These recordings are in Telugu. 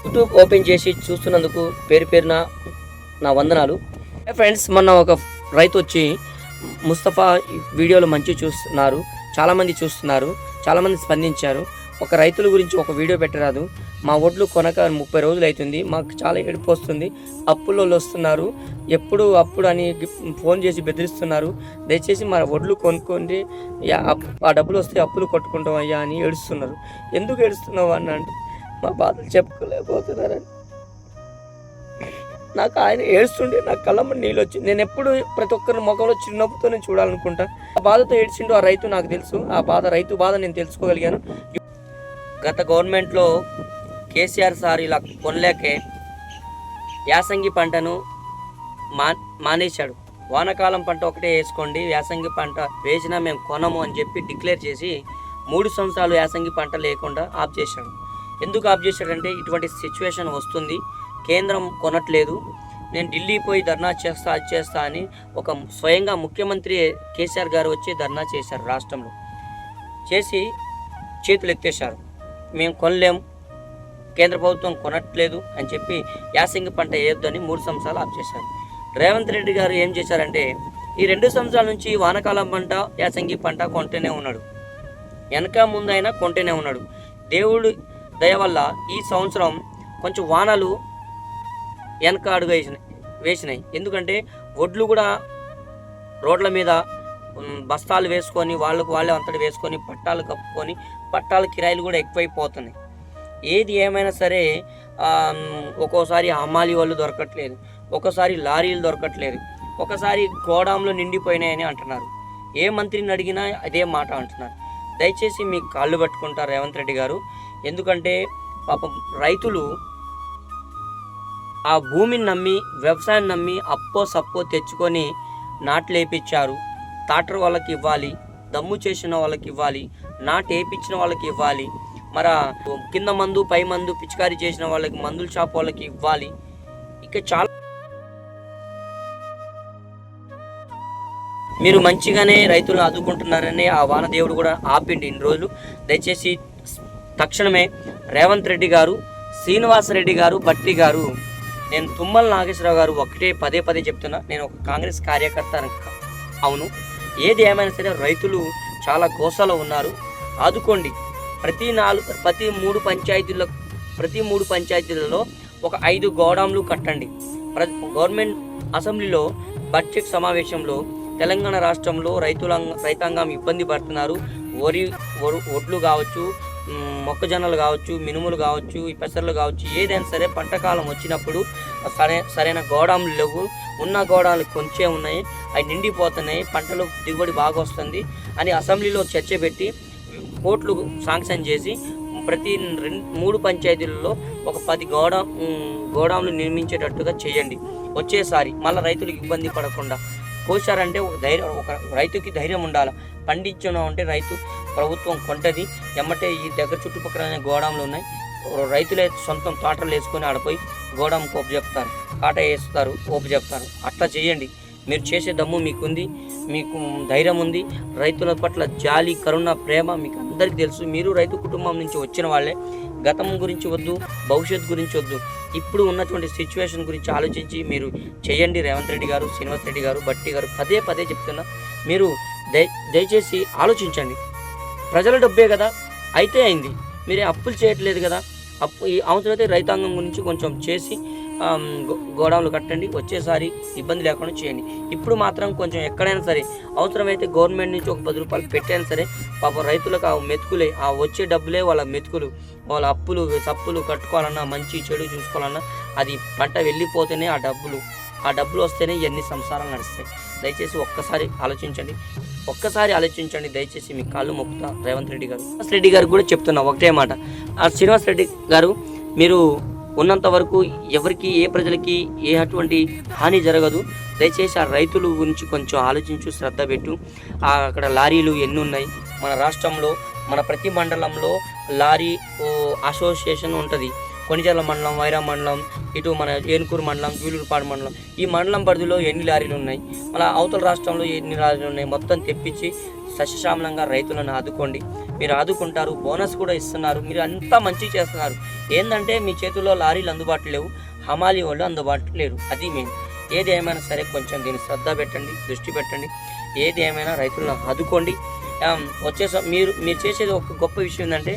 యూట్యూబ్ ఓపెన్ చేసి చూస్తున్నందుకు పేరు పేరున నా వందనాలు. ఫ్రెండ్స్, మొన్న ఒక రైతు వచ్చి ముస్తఫా వీడియోలు మంచి చూస్తున్నారు, చాలామంది చూస్తున్నారు, చాలామంది స్పందించారు. ఒక రైతుల గురించి ఒక వీడియో పెట్టరాదు, మా ఒడ్లు కొనక 30 రోజులు అవుతుంది, మాకు చాలా ఏడుపు వస్తుంది, అప్పుల్లో వస్తున్నారు, ఎప్పుడు అప్పుడు అని ఫోన్ చేసి బెదిరిస్తున్నారు, దయచేసి మా ఒడ్లు కొనుక్కోండి, ఆ డబ్బులు వస్తే అప్పులు కొట్టుకుంటాం అయ్యా అని ఏడుస్తున్నారు. ఎందుకు ఏడుస్తున్నావు అన్న అంటే మా బాధలు చెప్పుకోలేకపోతున్నారని. నాకు ఆయన ఏడుస్తుండే నాకు కళ్ళమ్మ నీళ్ళు వచ్చింది. నేను ఎప్పుడు ప్రతి ఒక్కరి ముఖంలో చిరునవ్వుతో నేను చూడాలనుకుంటా. ఆ బాధతో ఏడ్చిండు ఆ రైతు, నాకు తెలుసు. ఆ బాధ, రైతు బాధ నేను తెలుసుకోగలిగాను. గత గవర్నమెంట్లో కేసీఆర్ సార్ ఇలా కొనలేకే యాసంగి పంటను మానేశాడు. వానాకాలం పంట ఒకటే వేసుకోండి, యాసంగి పంట వేసినా మేము కొనము అని చెప్పి డిక్లేర్ చేసి 3 సంవత్సరాలు యాసంగి పంట లేకుండా ఆఫ్ చేశాడు. ఎందుకు ఆఫ్ చేశాడంటే ఇటువంటి సిచ్యువేషన్ వస్తుంది, కేంద్రం కొనట్లేదు, నేను ఢిల్లీ పోయి ధర్నా చేస్తా అది చేస్తా అని ఒక స్వయంగా ముఖ్యమంత్రి కేసీఆర్ గారు వచ్చి ధర్నా చేశారు. రాష్ట్రంలో చేసి చేతులు ఎత్తేశారు, మేము కొనలేము, కేంద్ర ప్రభుత్వం కొనట్లేదు అని చెప్పి యాసంగి పంట వేయొద్దని 3 సంవత్సరాలు ఆఫ్ చేశారు. రేవంత్ రెడ్డి గారు ఏం చేశారంటే ఈ 2 సంవత్సరాల నుంచి వానాకాలం పంట యాసంగి పంట కొంటూనే ఉన్నాడు, వెనక ముందైనా కొంటూనే ఉన్నాడు. దేవుడు దయ వల్ల ఈ సంవత్సరం కొంచెం వానలు వెనక అడుగు వేసినాయి. ఎందుకంటే ఒడ్లు కూడా రోడ్ల మీద బస్తాలు వేసుకొని వాళ్ళే అంతటి వేసుకొని పట్టాలు కప్పుకొని పట్టాల కిరాయిలు కూడా ఎక్కువైపోతున్నాయి. ఏది ఏమైనా సరే ఒక్కోసారి హమాలి వాళ్ళు దొరకట్లేదు, ఒక్కోసారి లారీలు దొరకట్లేదు, ఒకసారి గోడాంలో నిండిపోయినాయని అంటున్నారు. ఏ మంత్రిని అడిగినా అదే మాట అంటున్నారు. దయచేసి మీకు కాళ్ళు పట్టుకుంటారు రేవంత్ రెడ్డి గారు. ఎందుకంటే పాపం రైతులు ఆ భూమిని నమ్మి, వ్యవసాయం నమ్మి అప్పో సప్పో తెచ్చుకొని నాట్లు వేయించారు. ట్రాక్టర్ వాళ్ళకి ఇవ్వాలి, దమ్ము చేసిన వాళ్ళకి ఇవ్వాలి, నాటు వేయించిన వాళ్ళకి ఇవ్వాలి, మరి కింద మందు పై మందు పిచికారీ చేసిన వాళ్ళకి, మందుల షాప్ వాళ్ళకి ఇవ్వాలి. ఇక చాలా మీరు మంచిగానే రైతులను ఆదుకుంటున్నారని ఆ వానదేవుడు కూడా ఆపిండి ఇన్ని రోజులు. దయచేసి తక్షణమే రేవంత్ రెడ్డి గారు, శ్రీనివాసరెడ్డి గారు, భట్టి గారు, నేను తుమ్మల నాగేశ్వరరావు గారు ఒకటే పదే చెప్తున్నా, నేను ఒక కాంగ్రెస్ కార్యకర్త అవును. ఏది ఏమైనా సరే రైతులు చాలా గోసలో ఉన్నారు, ఆదుకోండి. ప్రతి 3 పంచాయతీలలో ఒక 5 గోడాంలు కట్టండి. గవర్నమెంట్ అసెంబ్లీలో బడ్జెట్ సమావేశంలో తెలంగాణ రాష్ట్రంలో రైతాంగం ఇబ్బంది పడుతున్నారు. ఒడ్లు కావచ్చు, మొక్కజొన్నలు కావచ్చు, మినుములు కావచ్చు, పెసర్లు కావచ్చు, ఏదైనా సరే పంట కాలం వచ్చినప్పుడు సరైన గోడాంలు లేవు, ఉన్న గోడాలు కొంచెం ఉన్నాయి, అవి నిండిపోతున్నాయి, పంటలు దిగుబడి బాగా వస్తుంది అని అసెంబ్లీలో చర్చ పెట్టి కోట్లు శాంక్షన్ చేసి ప్రతి 3 పంచాయతీలలో ఒక 10 గోడాంలు నిర్మించేటట్టుగా చేయండి. వచ్చేసారి మళ్ళీ రైతులకు ఇబ్బంది పడకుండా కోసారంటే ఒక రైతుకి ధైర్యం ఉండాలి. పండించడం అంటే రైతు ప్రభుత్వం కొంటది, ఎమ్మటే ఈ దగ్గర చుట్టుపక్కల గోడాంలు ఉన్నాయి, రైతులే సొంతం తోటలు వేసుకొని ఆడిపోయి గోడాం కోపు చెప్తారు, కాట వేస్తారు, కోపు చెప్తారు. అట్లా చేయండి. మీరు చేసే దమ్ము మీకుంది, మీకు ధైర్యం ఉంది, రైతుల పట్ల జాలి, కరుణ, ప్రేమ మీకు అందరికీ తెలుసు. మీరు రైతు కుటుంబం నుంచి వచ్చిన వాళ్ళే. గతం గురించి వద్దు, భవిష్యత్తు గురించి వద్దు, ఇప్పుడు ఉన్నటువంటి సిచ్యువేషన్ గురించి ఆలోచించి మీరు చేయండి. రేవంత్ రెడ్డి గారు, శ్రీనివాస్ రెడ్డి గారు, భట్టి గారు, పదే చెప్తున్నా, మీరు దయచేసి ఆలోచించండి. ప్రజల డబ్బే కదా, అయితే అయింది, మీరే అప్పులు చేయట్లేదు కదా. ఈ అవసరమైతే రైతాంగం గురించి కొంచెం చేసి గోడాంలు కట్టండి, వచ్చేసారి ఇబ్బంది లేకుండా చేయండి. ఇప్పుడు మాత్రం కొంచెం ఎక్కడైనా సరే అవసరమైతే గవర్నమెంట్ నుంచి ఒక 10 రూపాయలు పెట్టైనా సరే పాపం రైతులకు ఆ మెతుకులే, ఆ వచ్చే డబ్బులే వాళ్ళ మెతుకులు, వాళ్ళ అప్పులు సప్పులు కట్టుకోవాలన్నా, మంచి చెడు చూసుకోవాలన్నా అది పంట వెళ్ళిపోతేనే ఆ డబ్బులు వస్తేనే ఇవన్నీ సంసారాలు నడుస్తాయి. దయచేసి ఒక్కసారి ఆలోచించండి. దయచేసి మీ కాళ్ళు మొక్కుతా రేవంత్ రెడ్డి గారు. శ్రీనివాస్ రెడ్డి గారు కూడా చెప్తున్నా ఒకటే మాట, ఆ శ్రీనివాస్ రెడ్డి గారు మీరు ఉన్నంత వరకు ఎవరికి, ఏ ప్రజలకి అటువంటి హాని జరగదు. దయచేసి ఆ రైతుల గురించి కొంచెం ఆలోచించు, శ్రద్ధ పెట్టు. అక్కడ లారీలు ఎన్ని ఉన్నాయి మన రాష్ట్రంలో, మన ప్రతి మండలంలో లారీ అసోసియేషన్ ఉంటుంది. కొనిజర్ల మండలం, వైరా మండలం, ఇటు మన ఏనుకూరు మండలం, జూలూరుపాడు మండలం, ఈ మండలం పరిధిలో ఎన్ని లారీలు ఉన్నాయి, మళ్ళీ అవతల రాష్ట్రంలో ఎన్ని లారీలు ఉన్నాయి, మొత్తం తెప్పించి సస్యశ్యామలంగా రైతులను ఆదుకోండి. మీరు ఆదుకుంటారు, బోనస్ కూడా ఇస్తున్నారు, మీరు అంతా మంచి చేస్తున్నారు. ఏంటంటే మీ చేతుల్లో లారీలు అందుబాటులో లేవు, హమాలీ వాళ్ళు అందుబాటులో లేరు, అది మెయిన్. ఏది ఏమైనా సరే కొంచెం దీన్ని శ్రద్ధ పెట్టండి, దృష్టి పెట్టండి. ఏది ఏమైనా రైతులను ఆదుకోండి. మీరు చేసేది ఒక గొప్ప విషయం ఏంటంటే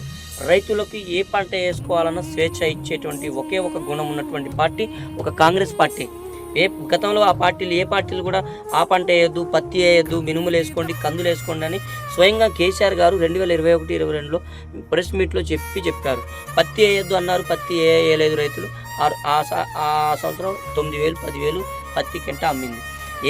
రైతులకు ఏ పంట వేసుకోవాలన్నా స్వేచ్ఛ ఇచ్చేటువంటి ఒకే ఒక గుణం ఉన్నటువంటి పార్టీ ఒక కాంగ్రెస్ పార్టీ. గతంలో ఆ పార్టీలు ఏ పార్టీలు కూడా ఆ పంట వేయొద్దు, పత్తి వేయొద్దు, మినుములు వేసుకోండి, కందులు వేసుకోండి అని స్వయంగా కేసీఆర్ గారు 2021-22లో ప్రెస్ మీట్లో చెప్పారు. పత్తి వేయొద్దు అన్నారు, పత్తి వేయలేదు రైతులు. ఆ సంవత్సరం 9,000 10,000 పత్తి కింట అమ్మింది.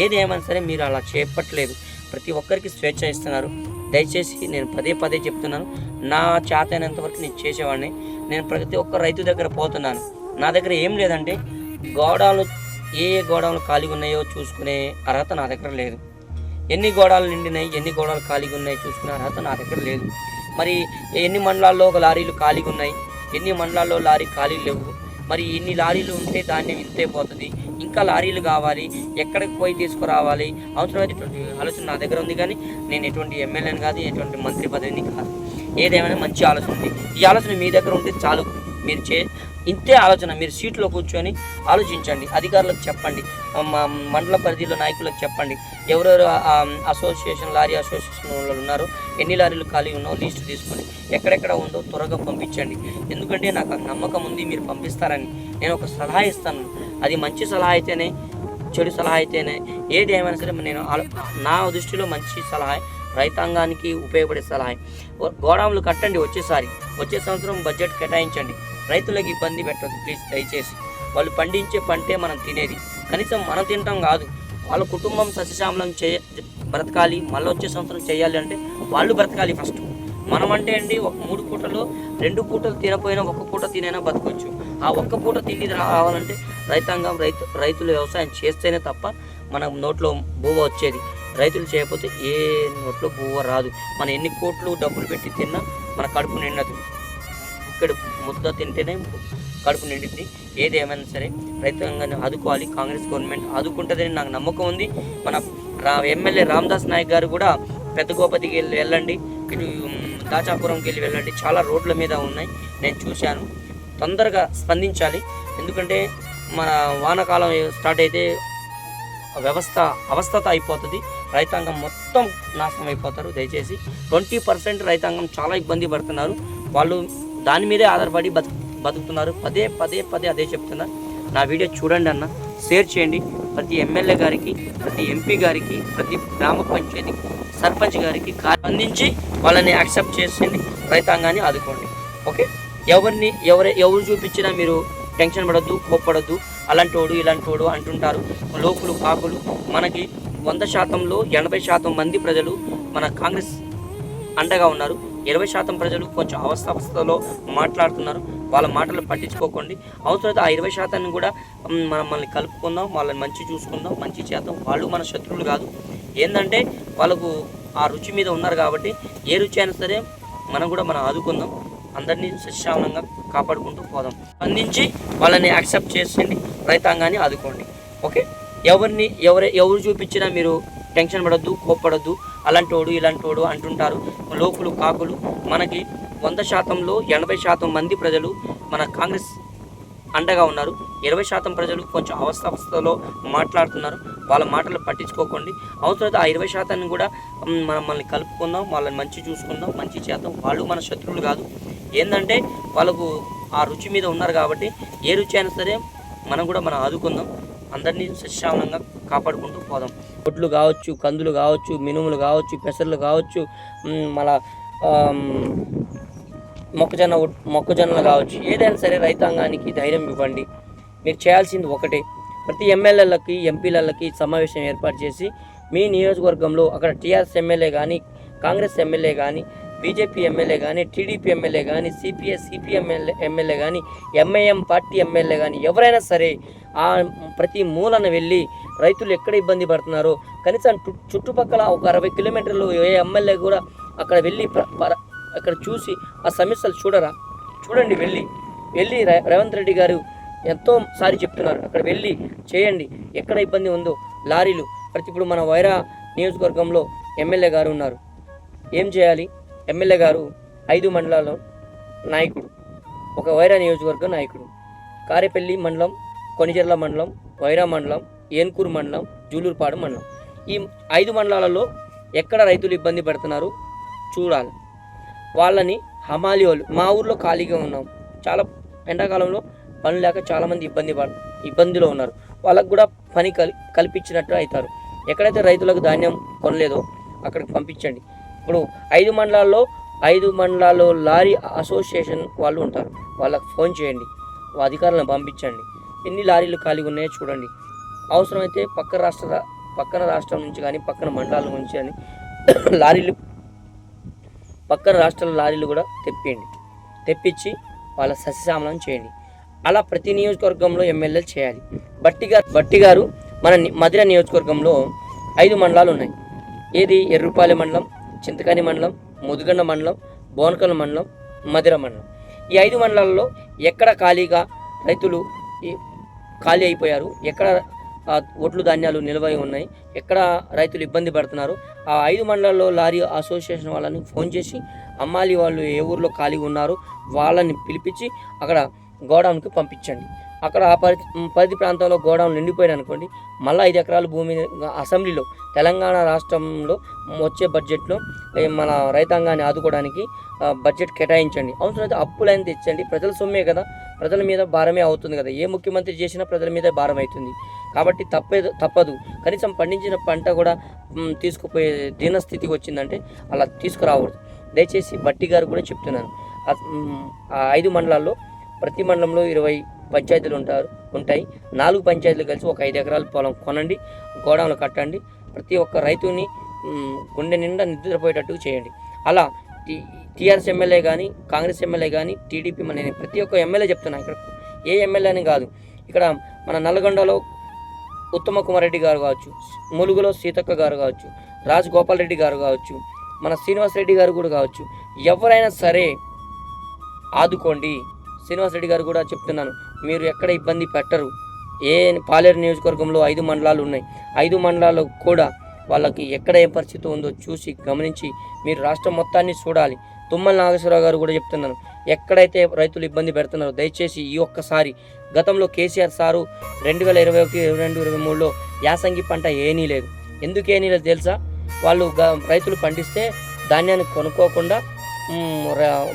ఏది ఏమైనా సరే మీరు అలా చేపట్టలేదు. ప్రతి ఒక్కరికి స్వేచ్ఛ ఇస్తున్నారు. దయచేసి నేను పదే చెప్తున్నాను, నా చేతైనంత వరకు నేను చేసేవాడిని. నేను ప్రతి ఒక్క రైతు దగ్గర పోతున్నాను. నా దగ్గర ఏం లేదంటే గోడాలు ఏ గోడాలు ఖాళీగా ఉన్నాయో చూసుకునే అర్హత నా దగ్గర లేదు. ఎన్ని గోడాలు నిండినాయి, ఎన్ని గోడాలు ఖాళీగా ఉన్నాయి చూసుకునే అర్హత నా దగ్గర లేదు. మరి ఎన్ని మండలాల్లో ఒక లారీలు ఖాళీగా ఉన్నాయి, ఎన్ని మండలాల్లో లారీ ఖాళీలు లేవు. మరి ఇన్ని లారీలు ఉంటే ధాన్యం ఇంతే పోతుంది, ఇంకా లారీలు కావాలి, ఎక్కడికి పోయి తీసుకురావాలి, అవసరమైనటువంటి ఆలోచన నా దగ్గర ఉంది. కానీ నేను ఎటువంటి ఎమ్మెల్యేని కాదు, ఎటువంటి మంత్రి పదవిని కాదు. ఏదేమైనా మంచి ఆలోచన ఉంది. ఈ ఆలోచన మీ దగ్గర ఉంటే చాలు. మీరు ఇంతే ఆలోచన, మీరు సీట్లో కూర్చొని ఆలోచించండి. అధికారులకు చెప్పండి, మండల పరిధిలో నాయకులకు చెప్పండి. ఎవరెవరు అసోసియేషన్ లారీ అసోసియేషన్ వాళ్ళు ఉన్నారో ఎన్ని లారీలు ఖాళీ ఉన్నాయో లిస్టు తీసుకొని ఎక్కడెక్కడ ఉందో త్వరగా పంపించండి. ఎందుకంటే నాకు నమ్మకం ఉంది మీరు పంపిస్తారని. నేను ఒక సలహా ఇస్తాను, అది మంచి సలహా అయితేనే, చెడు సలహా అయితేనే, ఏది ఏమైనా సరే నేను నా దృష్టిలో మంచి సలహా, రైతాంగానికి ఉపయోగపడే సలహా. గోడాములు కట్టండి, వచ్చే సంవత్సరం బడ్జెట్ కేటాయించండి. రైతులకు ఇబ్బంది పెట్టదు ప్లీజ్, దయచేసి. వాళ్ళు పండించే పంటే మనం తినేది, కనీసం మనం తినటం కాదు, వాళ్ళ కుటుంబం సస్యశ్యామలం బ్రతకాలి. మళ్ళీ వచ్చే సంవత్సరం చేయాలి అంటే వాళ్ళు బ్రతకాలి ఫస్ట్. మనం అంటే అండి ఒక 3 పూటలు 2 పూటలు తినపోయినా 1 పూట తినైనా బతకొచ్చు. ఆ 1 పూట తిండి రావాలంటే రైతులు వ్యవసాయం చేస్తేనే తప్ప మన నోట్లో బువ్వ వచ్చేది. రైతులు చేయకపోతే ఏ నోట్లో బువ్వ రాదు. మనం ఎన్ని కోట్లు డబ్బులు పెట్టి తిన్నా మన కడుపు నిండదు. ఇక్కడ ముద్ద తింటేనే కడుపు నిండింది. ఏది ఏమైనా సరే రైతాంగాన్ని ఆదుకోవాలి. కాంగ్రెస్ గవర్నమెంట్ ఆదుకుంటుందని నాకు నమ్మకం ఉంది. మన ఎమ్మెల్యే రామదాస్ నాయక్ గారు కూడా పెద్దగోపతికి వెళ్ళండి, ఇటు దాచాపురంకి వెళ్ళండి. చాలా రోడ్ల మీద ఉన్నాయి, నేను చూశాను. తొందరగా స్పందించాలి. ఎందుకంటే మన వానాకాలం స్టార్ట్ అయితే అవస్థత అయిపోతుంది, రైతాంగం మొత్తం నాశనం అయిపోతారు. దయచేసి 20% రైతాంగం చాలా ఇబ్బంది పడుతున్నారు. వాళ్ళు దాని మీదే ఆధారపడి బతుకుతున్నారు. పదే అదే చెప్తున్నారు. నా వీడియో చూడండి అన్న, షేర్ చేయండి. ప్రతి ఎమ్మెల్యే గారికి, ప్రతి ఎంపీ గారికి, ప్రతి గ్రామ పంచాయతీ సర్పంచ్ గారికి అందించి వాళ్ళని యాక్సెప్ట్ చేసింది, రైతాంగాన్ని ఆదుకోండి. ఓకే, ఎవరు చూపించినా మీరు టెన్షన్ పడద్దు, కోప్పడద్దు. అలాంటోడు ఇలాంటోడు అంటుంటారు లోకులు కాకులు. మనకి 100%లో 80% మంది ప్రజలు మన కాంగ్రెస్ అండగా ఉన్నారు. 20% ప్రజలు కొంచెం అవస్థలో మాట్లాడుతున్నారు. వాళ్ళ మాటలు పట్టించుకోకండి. అవసరమైతే ఆ 20% కూడా మనల్ని కలుపుకుందాం, వాళ్ళని మంచి చూసుకుందాం, మంచి చేద్దాం. వాళ్ళు మన శత్రువులు కాదు. ఏంటంటే వాళ్ళకు ఆ రుచి మీద ఉన్నారు కాబట్టి ఏ రుచి అయినా సరే మనం ఆదుకుందాం. అందరినీ సస్యశ్యామలంగా కాపాడుకుంటూ పోదాం. అందించి వాళ్ళని యాక్సెప్ట్ చేసేయండి, రైతాంగాన్ని ఆదుకోండి. ఓకే, ఎవరు చూపించినా మీరు టెన్షన్ పడద్దు, కోప్పడద్దు. అలాంటోడు ఇలాంటోడు అంటుంటారు లోకులు కాకులు. మనకి 100%లో 80% మంది ప్రజలు మన కాంగ్రెస్ అండగా ఉన్నారు. 20% ప్రజలు కొంచెం అవస్థలో మాట్లాడుతున్నారు. వాళ్ళ మాటలు పట్టించుకోకండి. అవసరమైతే ఆ 20% కూడా మనల్ని కలుపుకుందాం, వాళ్ళని మంచి చూసుకుందాం, మంచి చేద్దాం. వాళ్ళు మన శత్రువులు కాదు. ఏంటంటే వాళ్ళకు ఆ రుచి మీద ఉన్నారు కాబట్టి ఏ రుచి అయినా సరే మనం ఆదుకుందాం. అందరినీ సస్యశ్యామలంగా కాపాడుకుంటూ పోదాం. ఒడ్లు కావచ్చు, కందులు కావచ్చు, మినుములు కావచ్చు, పెసర్లు కావచ్చు, మళ్ళా మొక్కజొన్నలు కావచ్చు, ఏదైనా సరే రైతాంగానికి ధైర్యం ఇవ్వండి. మీరు చేయాల్సింది ఒకటే, ప్రతి ఎమ్మెల్యేలకి ఎంపీలకి సమావేశం ఏర్పాటు చేసి మీ నియోజకవర్గంలో అక్కడ టీఆర్ఎస్ ఎమ్మెల్యే కానీ, కాంగ్రెస్ ఎమ్మెల్యే కానీ, బీజేపీ ఎమ్మెల్యే కానీ, టీడీపీ ఎమ్మెల్యే కానీ, సిపిఎం ఎమ్మెల్యే కానీ, ఎంఐఎం పార్టీ ఎమ్మెల్యే కానీ, ఎవరైనా సరే ఆ ప్రతి మూలన వెళ్ళి రైతులు ఎక్కడ ఇబ్బంది పడుతున్నారో కనీసం చుట్టుపక్కల ఒక 60 కిలోమీటర్లు ఏ ఎమ్మెల్యే కూడా అక్కడ వెళ్ళి అక్కడ చూసి ఆ సమస్యలు చూడండి. వెళ్ళి రేవంత్ రెడ్డి గారు ఎంతోసారి చెప్తున్నారు, అక్కడ వెళ్ళి చేయండి. ఎక్కడ ఇబ్బంది ఉందో లారీలు ఇప్పుడు మన వైరా నియోజకవర్గంలో ఎమ్మెల్యే గారు ఉన్నారు. ఏం చేయాలి? ఎమ్మెల్యే గారు 5 మండలాల్లో నాయకుడు, ఒక వైరా నియోజకవర్గ నాయకుడు. కారేపల్లి మండలం, కొనిజర్ల మండలం, వైరా మండలం, ఏన్కూరు మండలం, జూలూరుపాడు మండలం, ఈ 5 మండలాలలో ఎక్కడ రైతులు ఇబ్బంది పడుతున్నారు చూడాలి. వాళ్ళని హమాలి వాళ్ళు, మా ఊర్లో ఖాళీగా ఉన్నాం, చాలా ఎండాకాలంలో పని లేక చాలామంది ఇబ్బందిలో ఉన్నారు. వాళ్ళకు కూడా పని కల్పించినట్టు అవుతారు. ఎక్కడైతే రైతులకు ధాన్యం కొనలేదో అక్కడికి పంపించండి. ఇప్పుడు 5 మండలాల్లో లారీ అసోసియేషన్ వాళ్ళు ఉంటారు, వాళ్ళకి ఫోన్ చేయండి, అధికారులను పంపించండి. ఎన్ని లారీలు ఖాళీగా ఉన్నాయో చూడండి. అవసరమైతే పక్కన రాష్ట్రం నుంచి కానీ పక్కన మండలాల నుంచి కానీ లారీలు, పక్కన రాష్ట్రాల లారీలు కూడా తెప్పించి వాళ్ళ సస్యశామలం చేయండి. అలా ప్రతి నియోజకవర్గంలో ఎమ్మెల్యేలు చేయాలి. బట్టి గారు మన మధిర నియోజకవర్గంలో 5 మండలాలు ఉన్నాయి. ఏది? ఎర్రుపాలెం మండలం, చింతకాని మండలం, ముదుగండ మండలం, బోనకల్ మండలం, మధిర మండలం. ఈ 5 మండలాల్లో ఎక్కడ రైతులు ఖాళీ అయిపోయారు, ఎక్కడ ఒడ్లు ధాన్యాలు నిల్వై ఉన్నాయి, ఎక్కడ రైతులు ఇబ్బంది పడుతున్నారు, ఆ 5 మండలాల్లో లారీ అసోసియేషన్ వాళ్ళని ఫోన్ చేసి అమ్మాలి వాళ్ళు ఏ ఊర్లో ఖాళీగా ఉన్నారో వాళ్ళని పిలిపించి అక్కడ గోడౌన్కి పంపించండి. అక్కడ ఆ పరిధి ప్రాంతంలో గోడౌన్ నిండిపోయాడు అనుకోండి, మళ్ళీ 5 ఎకరాల భూమి అసెంబ్లీలో తెలంగాణ రాష్ట్రంలో వచ్చే బడ్జెట్లో మన రైతాంగాన్ని ఆదుకోవడానికి బడ్జెట్ కేటాయించండి. అవసరమైతే అప్పులైనా తెచ్చండి. ప్రజల సొమ్మే కదా, ప్రజల మీద భారమే అవుతుంది కదా. ఏ ముఖ్యమంత్రి చేసినా ప్రజల మీద భారం అవుతుంది. కాబట్టి తప్పదు. కనీసం పండించిన పంట కూడా తీసుకుపోయే దీనస్థితికి వచ్చిందంటే అలా తీసుకురాకూడదు. దయచేసి బట్టి గారు కూడా చెప్తున్నాను, ఆ 5 మండలాల్లో ప్రతి మండలంలో 20 పంచాయతీలు ఉంటాయి. 4 పంచాయతీలు కలిసి ఒక 5 ఎకరాల పొలం కొనండి, గోడౌన్లు కట్టండి. ప్రతి ఒక్క రైతుని గుండె నిండా నిద్రపోయేటట్టు చేయండి. అలా టీఆర్ఎస్ ఎమ్మెల్యే కానీ, కాంగ్రెస్ ఎమ్మెల్యే కానీ, టీడీపీ నేను ప్రతి ఒక్క ఎమ్మెల్యే చెప్తున్నాను. ఇక్కడ ఏ ఎమ్మెల్యే అని కాదు, ఇక్కడ మన నల్గొండలో ఉత్తమ కుమార్ రెడ్డి గారు కావచ్చు, ములుగులో సీతక్క గారు కావచ్చు, రాజగోపాల్ రెడ్డి గారు కావచ్చు, మన శ్రీనివాస్ రెడ్డి గారు కూడా కావచ్చు, ఎవరైనా సరే ఆదుకోండి. శ్రీనివాస్ రెడ్డి గారు కూడా చెప్తున్నాను, మీరు ఎక్కడ ఇబ్బంది పెట్టరు. పాలేరు నియోజకవర్గంలో 5 మండలాలు ఉన్నాయి. 5 మండలాల్లో కూడా వాళ్ళకి ఎక్కడ ఏం పరిస్థితి ఉందో చూసి గమనించి మీరు రాష్ట్రం మొత్తాన్ని చూడాలి. తుమ్మల నాగేశ్వరరావు గారు కూడా చెప్తున్నాను, ఎక్కడైతే రైతులు ఇబ్బంది పెడుతున్నారో దయచేసి ఈ ఒక్కసారి, గతంలో కేసీఆర్ సారు 2021, 22, 23లో యాసంగి పంట ఏమీ లేదు. ఎందుకు ఏమీ లేదు తెలుసా? వాళ్ళు రైతులు పండిస్తే ధాన్యాన్ని కొనుక్కోకుండా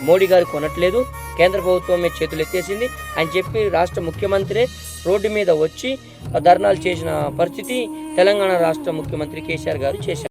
మోడీ గారు కొనట్లేదు, కేంద్ర ప్రభుత్వమే చేతులు ఎత్తేసింది అని చెప్పి రాష్ట్ర ముఖ్యమంత్రి రోడ్డు మీద వచ్చి ధర్నాలు చేసిన పరిస్థితి తెలంగాణ రాష్ట్ర ముఖ్యమంత్రి కేసీఆర్ గారు చేశారు.